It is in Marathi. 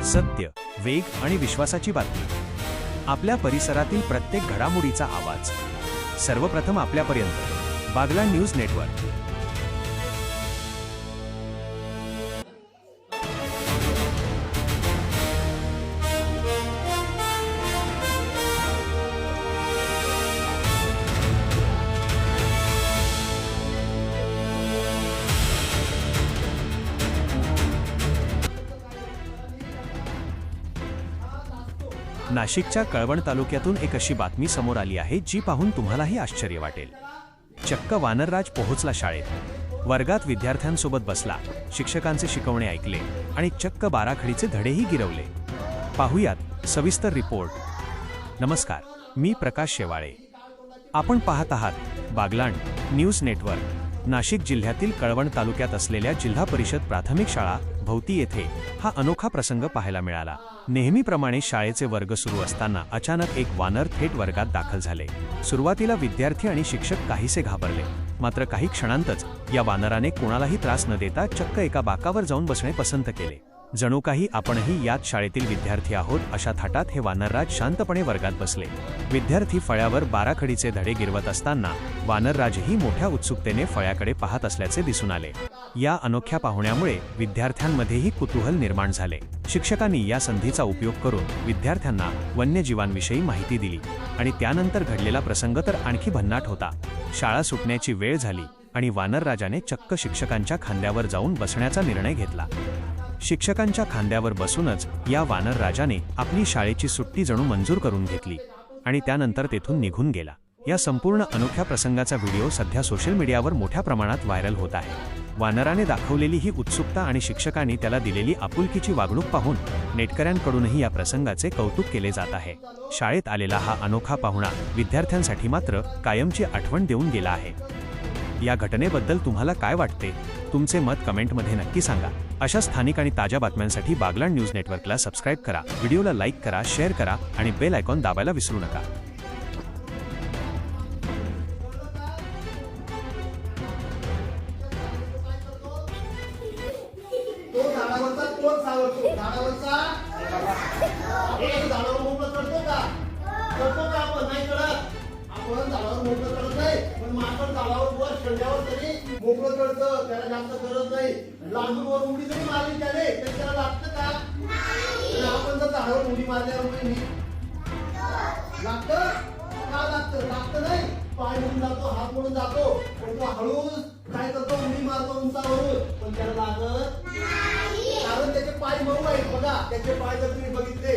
सत्य, वेग आणि विश्वासाची बातमी. आपल्या परिसरातील प्रत्येक घडामोडीचा आवाज सर्वप्रथम आपल्यापर्यंत. Baglan news network. नाशिकच्या कळवण तालुक्यातून एक अशी बातमी समोर आली आहे जी पाहून तुम्हालाही आश्चर्य वाटेल. चक्क वानरराज पोहोचला शाळेत. वर्गात विद्यार्थ्यांसोबत बसला, शिक्षकांचे शिकवणे ऐकले आणि चक्क बाराखडीचे धडेही गिरवले. पाहुयात सविस्तर रिपोर्ट. नमस्कार, मी प्रकाश शेवाळे. आपण पाहत आहात बागलाण न्यूज नेटवर्क. नाशिक जिल्ह्यातील कळवण तालुक्यात असलेल्या जिल्हा परिषद प्राथमिक शाळा भोवती येथे हा अनोखा प्रसंग पाहायला मिळाला. नेहमीप्रमाणे शाळेचे वर्ग सुरू असताना अचानक एक वानर थेट वर्गात दाखल झाले. सुरुवातीला विद्यार्थी आणि शिक्षक काहीसे घाबरले, मात्र काही क्षणांतच या वानराने कोणालाही त्रास न देता चक्क एका बाकावर जाऊन बसणे पसंत केले. जणू काही आपणही याच शाळेतील विद्यार्थी आहोत अशा थाटात हे वानरराज शांतपणे वर्गात बसले. विद्यार्थी फळ्यावर बाराखडीचे धडे गिरवत असताना वानरराजही मोठ्या उत्सुकतेने फळ्याकडे पाहत असल्याचे दिसून आले. या अनोख्या पाहुण्यामुळे विद्यार्थ्यांमध्येही कुतूहल निर्माण झाले. शिक्षकांनी या संधीचा उपयोग करून विद्यार्थ्यांना वन्यजीवांविषयी माहिती दिली आणि त्यानंतर घडलेला प्रसंग तर आणखी भन्नाट होता. शाळा सुटण्याची वेळ झाली आणि वानरराजाने चक्क शिक्षकांच्या खांद्यावर जाऊन बसण्याचा निर्णय घेतला. शिक्षकांच्या खांद्यावर बसूनच या वानरराजाने आपली शाळेची सुट्टी जणू मंजूर करून घेतली आणि त्यानंतर तेथून निघून गेला. या संपूर्ण अनोख्या प्रसंगाचा व्हिडिओ सध्या सोशल मीडियावर मोठ्या प्रमाणात व्हायरल होत आहे. वानराने दाखवलेली ही उत्सुकता आणि शिक्षकांनी त्याला दिलेली आपुलकीची वागणूक पाहून नेटकऱ्यांकडूनही या प्रसंगाचे कौतुक केले जात आहे. शाळेत आलेला हा अनोखा पाहुणा विद्यार्थ्यांसाठी मात्र कायमची आठवण देऊन गेला आहे. या घटनेबद्दल तुम्हाला काय वाटते? तुमचे मत कमेंटमध्ये नक्की सांगा. अशा स्थानिक आणि ताज्या बातम्यांसाठी बागलाण न्यूज नेटवर्कला सबस्क्राईब करा, व्हिडिओला लाईक करा, शेअर करा आणि बेल आयकॉन दाबायला विसरू नका. मोकळं चढतं, त्याला जास्त गरज नाही. लांबून वर उडी जरी मारली त्याने तर त्याला लागतं का? आपण जर झाडावर उडी मारल्यावर लागतं का? लागतं नाही. पाय म्हणून जातो, हात म्हणून जातो, पण तो हळूच काय करतो, उडी मारतो उंचावरून, पण त्याला लागत कारण त्याचे पाय मऊ आहेत. बघा, त्याचे पाय जर तुम्ही बघितले